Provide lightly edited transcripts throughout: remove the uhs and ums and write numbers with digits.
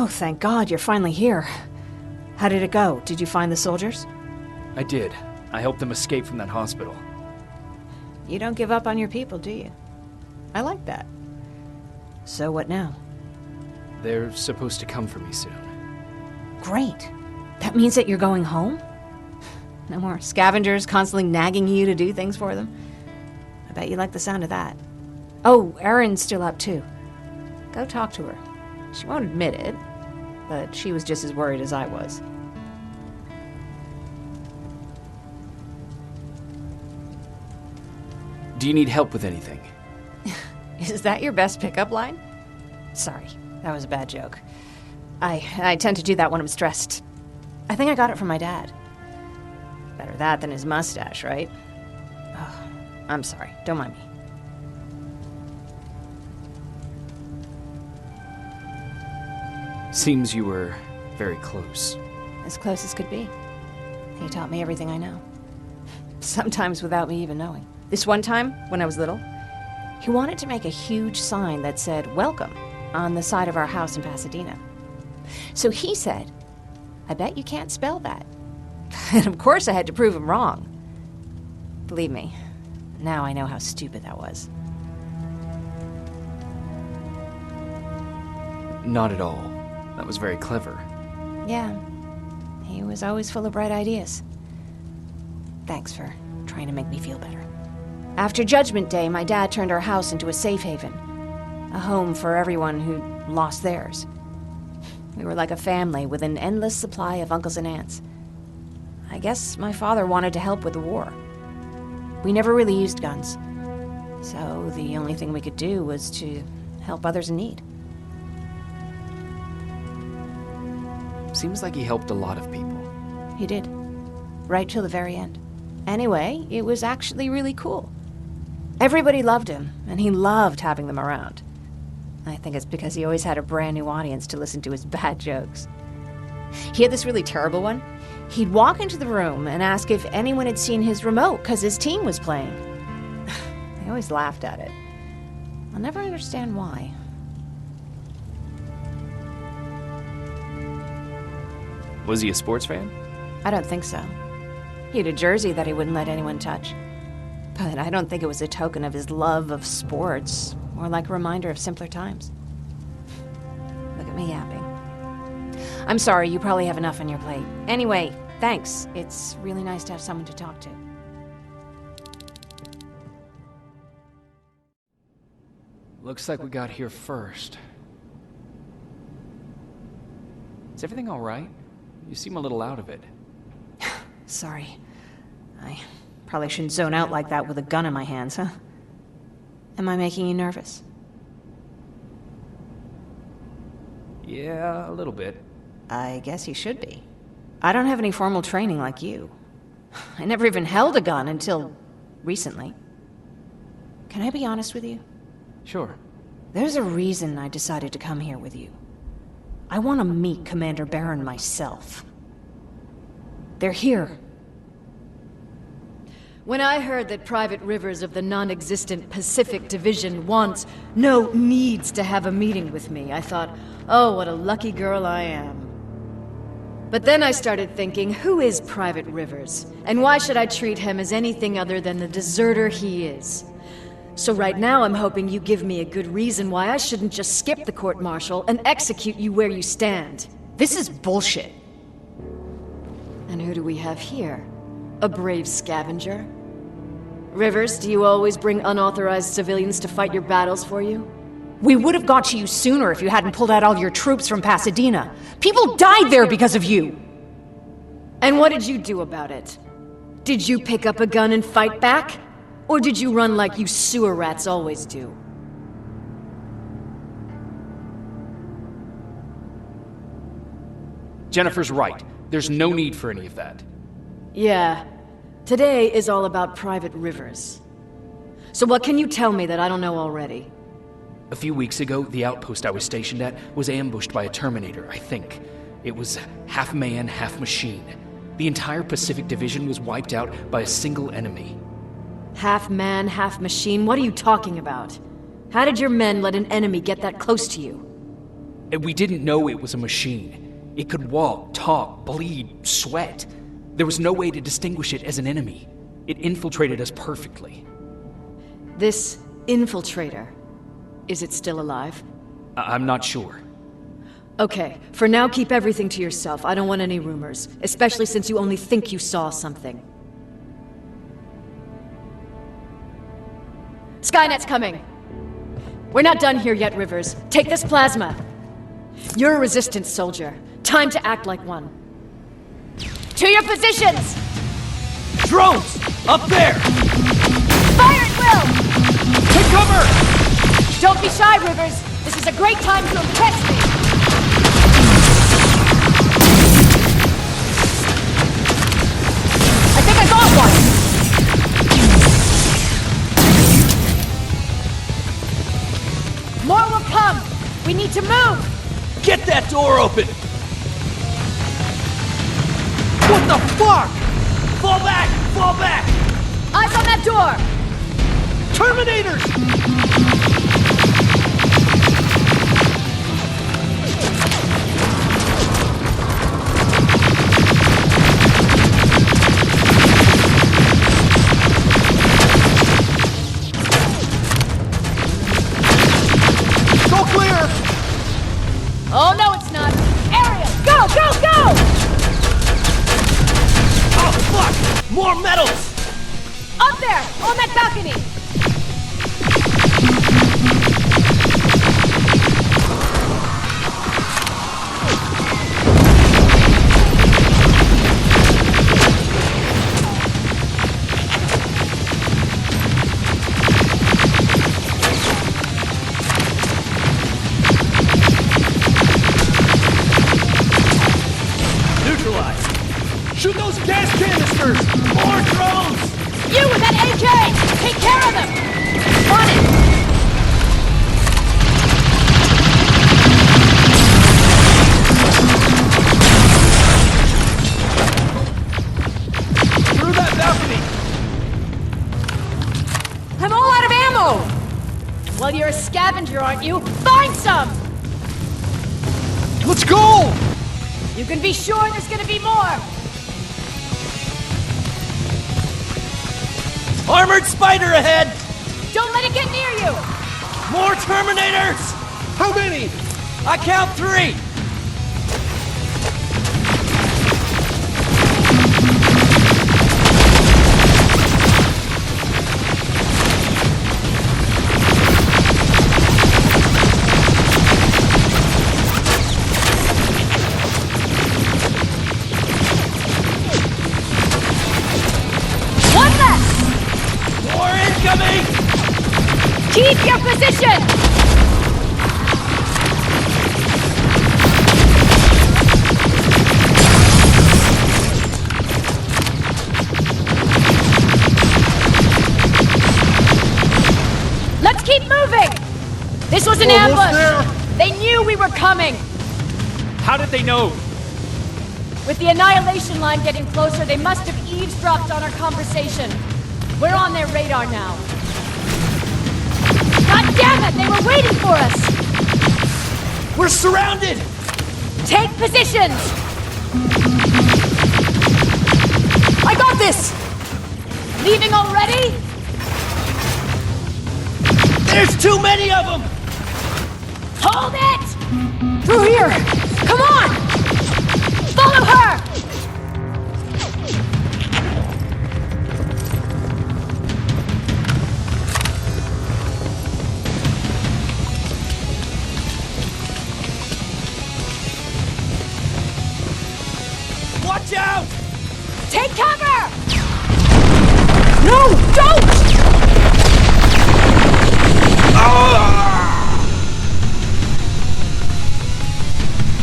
Oh, thank God, you're finally here. How did it go? Did you find the soldiers? I did. I helped them escape from that hospital. You don't give up on your people, do you? I like that. So what now? They're supposed to come for me soon. Great. That means that you're going home? No more scavengers constantly nagging you to do things for them? I bet you like the sound of that. Oh, Erin's still up too. Go talk to her. She won't admit it, but she was just as worried as I was. Do you need help with anything? Is that your best pickup line? Sorry, that was a bad joke. I tend to do that when I'm stressed. I think I got it from my dad. Better that than his mustache, right? Oh, I'm sorry, don't mind me. Seems you were very close. As close as could be. He taught me everything I know. Sometimes without me even knowing. This one time, when I was little, he wanted to make a huge sign that said, "Welcome," on the side of our house in Pasadena. So he said, "I bet you can't spell that." And of course I had to prove him wrong. Believe me, now I know how stupid that was. Not at all. That was very clever. Yeah, he was always full of bright ideas. Thanks for trying to make me feel better. After Judgment Day, my dad turned our house into a safe haven. A home for everyone who lost theirs. We were like a family with an endless supply of uncles and aunts. I guess my father wanted to help with the war. We never really used guns. So the only thing we could do was to help others in need. Seems like he helped a lot of people. He did. Right till the very end. Anyway, it was actually really cool. Everybody loved him, and he loved having them around. I think it's because he always had a brand new audience to listen to his bad jokes. He had this really terrible one. He'd walk into the room and ask if anyone had seen his remote because his team was playing. I always laughed at it. I'll never understand why. Was he a sports fan? I don't think so. He had a jersey that he wouldn't let anyone touch. But I don't think it was a token of his love of sports, more like a reminder of simpler times. Look at me yapping. I'm sorry, you probably have enough on your plate. Anyway, thanks. It's really nice to have someone to talk to. Looks like we got here first. Is everything all right? You seem a little out of it. Sorry. I probably shouldn't zone out like that with a gun in my hands, huh? Am I making you nervous? Yeah, a little bit. I guess you should be. I don't have any formal training like you. I never even held a gun until recently. Can I be honest with you? Sure. There's a reason I decided to come here with you. I want to meet Commander Barron myself. They're here. When I heard that Private Rivers of the non-existent Pacific Division needs to have a meeting with me, I thought, oh, what a lucky girl I am. But then I started thinking, who is Private Rivers? And why should I treat him as anything other than the deserter he is? So right now I'm hoping you give me a good reason why I shouldn't just skip the court-martial and execute you where you stand. This is bullshit. And who do we have here? A brave scavenger? Rivers, do you always bring unauthorized civilians to fight your battles for you? We would have got to you sooner if you hadn't pulled out all your troops from Pasadena. People died there because of you! And what did you do about it? Did you pick up a gun and fight back? Or did you run like you sewer rats always do? Jennifer's right. There's no need for any of that. Yeah. Today is all about Private Rivers. So what can you tell me that I don't know already? A few weeks ago, the outpost I was stationed at was ambushed by a Terminator, I think. It was half man, half machine. The entire Pacific Division was wiped out by a single enemy. Half man, half machine? What are you talking about? How did your men let an enemy get that close to you? And we didn't know it was a machine. It could walk, talk, bleed, sweat. There was no way to distinguish it as an enemy. It infiltrated us perfectly. This infiltrator, is it still alive? I'm not sure. Okay, for now keep everything to yourself. I don't want any rumors, especially since you only think you saw something. Skynet's coming! We're not done here yet, Rivers. Take this plasma. You're a resistance soldier. Time to act like one. To your positions! Drones! Up there! Fire at will! Take cover! Don't be shy, Rivers. This is a great time to impress me. I think I got one! More will come! We need to move! Get that door open! What the fuck?! Fall back! Fall back! Eyes on that door! Terminators! Go clear! Oh, no, it's not. Area! Go, go, go! Oh, fuck! More metals! Up there! On that balcony! Neutralized! Shoot those gas canisters! More drones! You with that AK! Take care of them! On it! Through that balcony! I'm all out of ammo! Well, you're a scavenger, aren't you? Find some! Let's go! You can be sure there's gonna be more! Armored spider ahead! Don't let it get near you! More Terminators! How many? I count 3! One left! More incoming! Keep your position! Let's keep moving! This was an ambush! They knew we were coming! How did they know? With the annihilation line getting closer, they must have eavesdropped on our conversation. We're on their radar now. God damn it! They were waiting for us! We're surrounded! Take positions! I got this! Leaving already? There's too many of them! Hold it! Through here! Come on! Follow her! Watch out! Take cover! No, don't!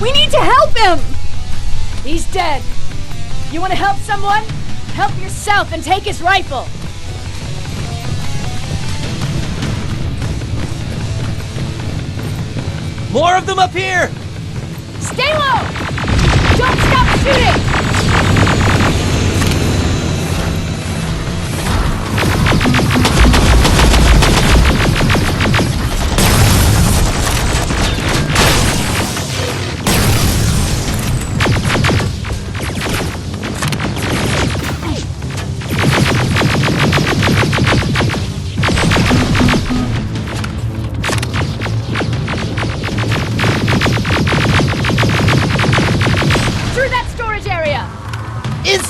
We need to help him! He's dead. You want to help someone? Help yourself and take his rifle. More of them up here! Stay low! Don't stop shooting!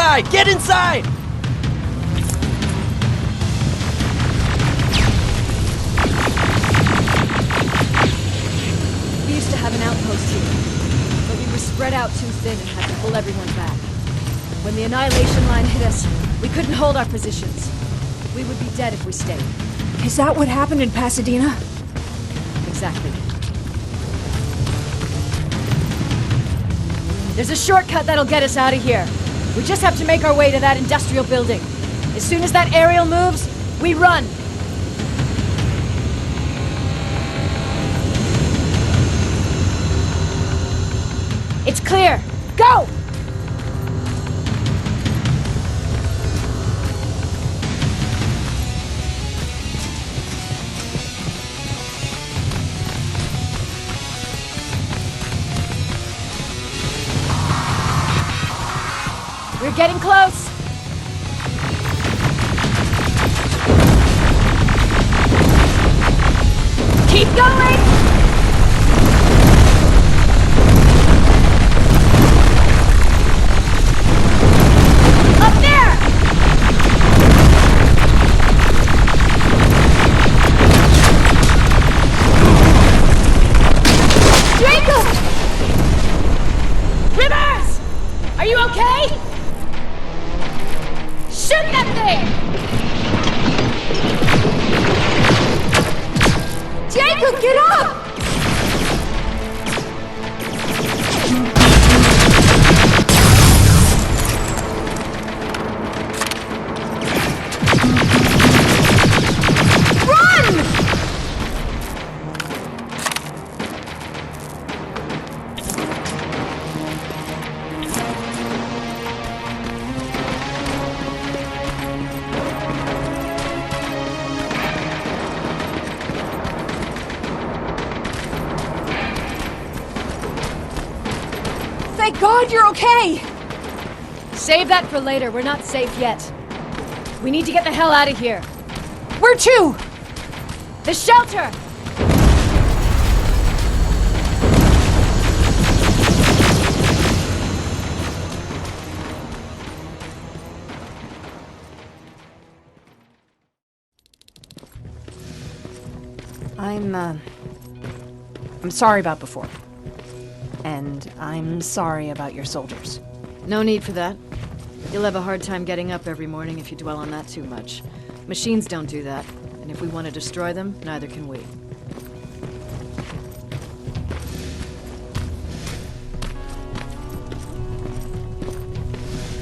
inside! Get inside! We used to have an outpost here, but we were spread out too thin and had to pull everyone back. When the Annihilation line hit us, we couldn't hold our positions. We would be dead if we stayed. Is that what happened in Pasadena? Exactly. There's a shortcut that'll get us out of here. We just have to make our way to that industrial building. As soon as that aerial moves, we run. It's clear. Go! We're getting close! Keep going! Up there! Jacob! Rivers! Are you okay? Shoot that thing! Jacob, get up! Run! Thank God you're okay! Save that for later. We're not safe yet. We need to get the hell out of here. Where to? The shelter! I'm sorry about before. And I'm sorry about your soldiers. No need for that. You'll have a hard time getting up every morning if you dwell on that too much. Machines don't do that, and if we want to destroy them, neither can we.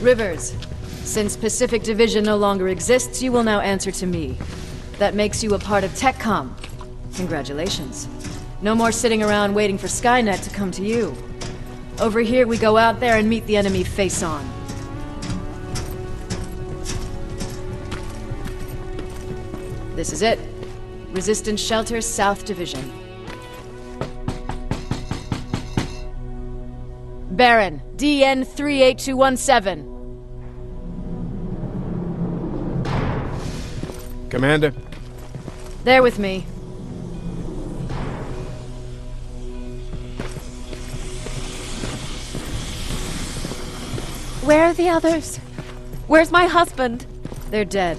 Rivers, since Pacific Division no longer exists, you will now answer to me. That makes you a part of TechCom. Congratulations. No more sitting around waiting for Skynet to come to you. Over here, we go out there and meet the enemy face on. This is it. Resistance Shelter, South Division. Baron, DN 38217. Commander. They're with me. Where are the others? Where's my husband? They're dead.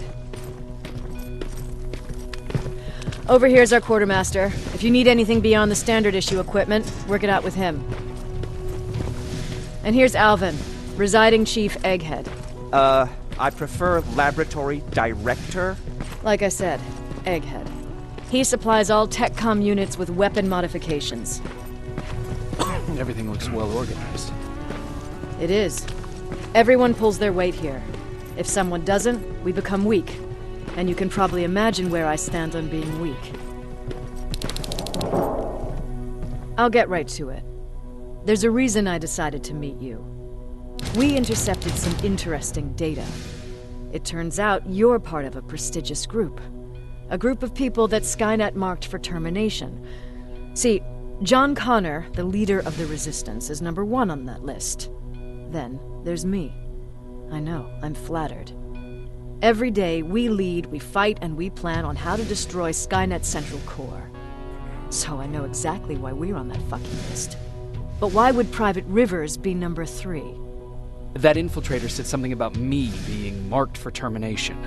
Over here's our quartermaster. If you need anything beyond the standard issue equipment, work it out with him. And here's Alvin, residing chief Egghead. I prefer laboratory director. Like I said, Egghead. He supplies all TechCom units with weapon modifications. Everything looks well organized. It is. Everyone pulls their weight here. If someone doesn't, we become weak. And you can probably imagine where I stand on being weak. I'll get right to it. There's a reason I decided to meet you. We intercepted some interesting data. It turns out you're part of a prestigious group. A group of people that Skynet marked for termination. See, John Connor, the leader of the Resistance, is number 1 on that list. Then there's me. I know, I'm flattered. Every day, we lead, we fight, and we plan on how to destroy Skynet's central core. So I know exactly why we're on that fucking list. But why would Private Rivers be number 3? That infiltrator said something about me being marked for termination.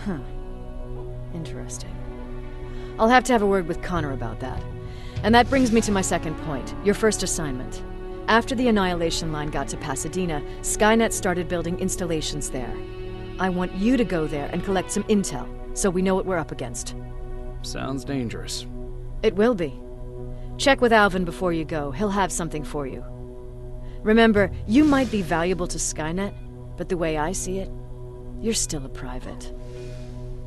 Huh. Interesting. I'll have to have a word with Connor about that. And that brings me to my second point, your first assignment. After the Annihilation Line got to Pasadena, Skynet started building installations there. I want you to go there and collect some intel, so we know what we're up against. Sounds dangerous. It will be. Check with Alvin before you go. He'll have something for you. Remember, you might be valuable to Skynet, but the way I see it, you're still a private.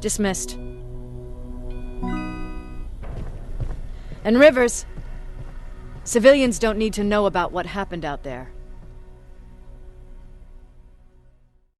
Dismissed. And Rivers, civilians don't need to know about what happened out there.